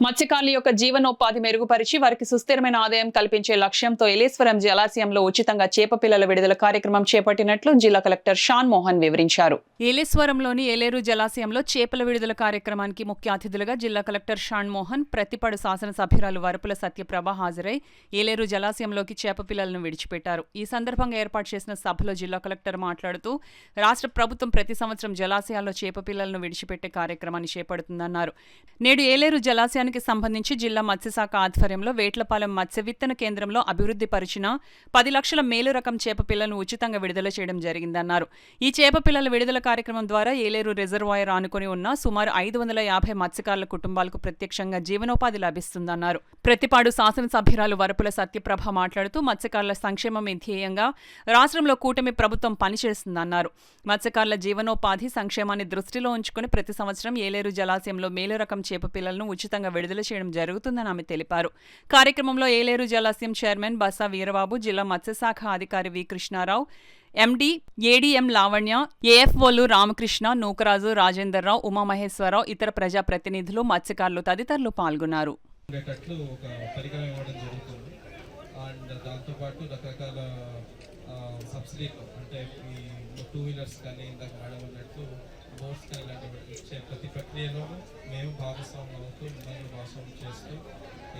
మత్స్యకారుల యొక్క జీవనోపాధి మెరుగుపరిచి వారికి సుస్థిరమైన ఆదాయం కల్పించే లక్ష్యంతో ఏలేశ్వరం జలాశయంలో ఉచితంగా చేప పిల్లల విడుదల కార్యక్రమం చేపట్టినట్లు జిల్లా కలెక్టర్ షాన్ మోహన్ వివరించారు. ఏలేశ్వరంలోని ఏలేరు జలాశయంలో చేపల విడుదల కార్యక్రమానికి ముఖ్య అతిథులుగా జిల్లా కలెక్టర్ షాన్ మోహన్, ప్రతిపాడు శాసనసభ్యురాలు వరపుల సత్యప్రభ హాజరై ఏలేరు జలాశయంలోకి చేప పిల్లలను విడిచిపెట్టారు. ఈ సందర్భంగా ఏర్పాటు చేసిన సభలో జిల్లా కలెక్టర్ మాట్లాడుతూ రాష్ట్ర ప్రభుత్వం ప్రతి సంవత్సరం జలాశయాల్లో చేప పిల్లలను విడిచిపెట్టే కార్యక్రమాన్ని చేపడుతుందన్నారు. నేడు ఏలేరు జలాశయానికి సంబంధించి జిల్లా మత్స్యశాఖ ఆధ్వర్యంలో వేట్లపాలెం మత్స్య విత్తన కేంద్రంలో అభివృద్ధి పరిచిన 10 లక్షల మేలు రకం చేప పిల్లలను ఉచితంగా విడుదల చేయడం జరిగిందన్నారు. ఈ చేప పిల్లల విడుదల కార్యక్రమం ద్వారా ఏలేరు రిజర్వాయర్ ఆనుకుని ఉన్న సుమారు 550 మత్స్యకారుల కుటుంబాలకు ప్రత్యక్షంగా జీవనోపాధి లభిస్తుందన్నారు. ప్రతిపాడు శాసనసభ్యురాలు వరపుల సత్యప్రభ మాట్లాడుతూ మత్స్యకారుల సంక్షేమమే ధ్యేయంగా రాష్ట్రంలో కూటమి ప్రభుత్వం పనిచేస్తుందన్నారు. మత్స్యకారుల జీవనోపాధి సంక్షేమాన్ని దృష్టిలో ఉంచుకుని ప్రతి సంవత్సరం ఏలేరు జలాశయంలో మేలు రకం చేప పిల్లలను ఉచితంగా విడుదల చేయడం జరుగుతుందని ఆమె తెలిపారు. కార్యక్రమంలో ఏలేరు జలాశయం చైర్మన్ బసా వీరబాబు, జిల్లా మత్స్యశాఖ అధికారి వి కృష్ణారావు, ఎండి ఏడీఎం లావణ్య, ఏఎఫ్ఓలు రామకృష్ణ, నూకరాజు, రాజేందర్రావు, ఉమామహేశ్వరరావు, ఇతర ప్రజాప్రతినిధులు, మత్స్యకారులు తదితరులు పాల్గొన్నారు. టూ వీలర్స్ కానీ ఇందాక మేడం అన్నట్టు బోట్స్ కానీ ఇలాంటివి ఇచ్చే ప్రతి ప్రక్రియలోనూ మేము భాగస్వామ్యం అవుతూ మిమ్మల్ని భాగస్వామ్యం చేస్తూ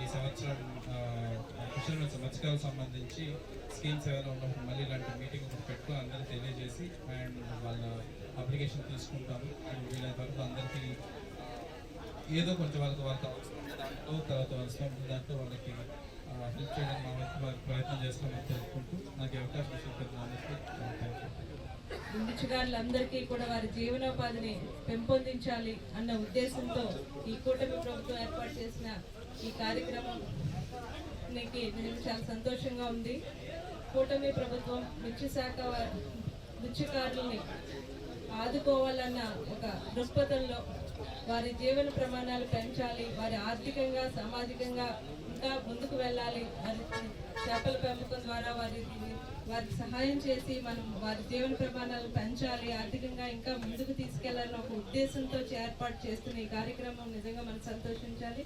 ఈ సంవత్సరం మత్స్యకారులకు సంబంధించి స్కీమ్స్ ఏమైనా ఉన్నప్పుడు మళ్ళీ ఇలాంటి మీటింగ్ ఒకటి పెట్టుకుని అందరికీ తెలియజేసి అండ్ వాళ్ళ అప్లికేషన్ తీసుకుంటాము. అండ్ వీలైనంత వరకు అందరికీ ఏదో కొంచెం వాళ్ళకి దాంట్లో తర్వాత వాళ్ళ దాంట్లో వాళ్ళకి హెల్ప్ చేయడానికి మా వరకు వారికి ప్రయత్నం చేస్తామని తెలుపుకుంటూ నాకు అవకాశం ఇచ్చినందుకు మత్స్యకారులందరికీ కూడా వారి జీవనోపాధిని పెంపొందించాలి అన్న ఉద్దేశంతో ఈ కూటమి ప్రభుత్వం ఏర్పాటు చేసిన ఈ కార్యక్రమానికి నేను చాలా సంతోషంగా ఉంది. కూటమి ప్రభుత్వం మత్స్యకారుల్ని ఆదుకోవాలన్న ఒక దృక్పథంలో వారి జీవన ప్రమాణాలు పెంచాలి, వారి ఆర్థికంగా సామాజికంగా ఇంకా ముందుకు వెళ్ళాలి, వారి చేపల పెంపకం ద్వారా వారికి సహాయం చేసి మనం వారి జీవన ప్రమాణాలు పెంచాలి, ఆర్థికంగా ఇంకా ముందుకు తీసుకెళ్లాలని ఒక ఉద్దేశంతో ఏర్పాటు చేస్తున్న ఈ కార్యక్రమం నిజంగా మనం సంతోషించాలి.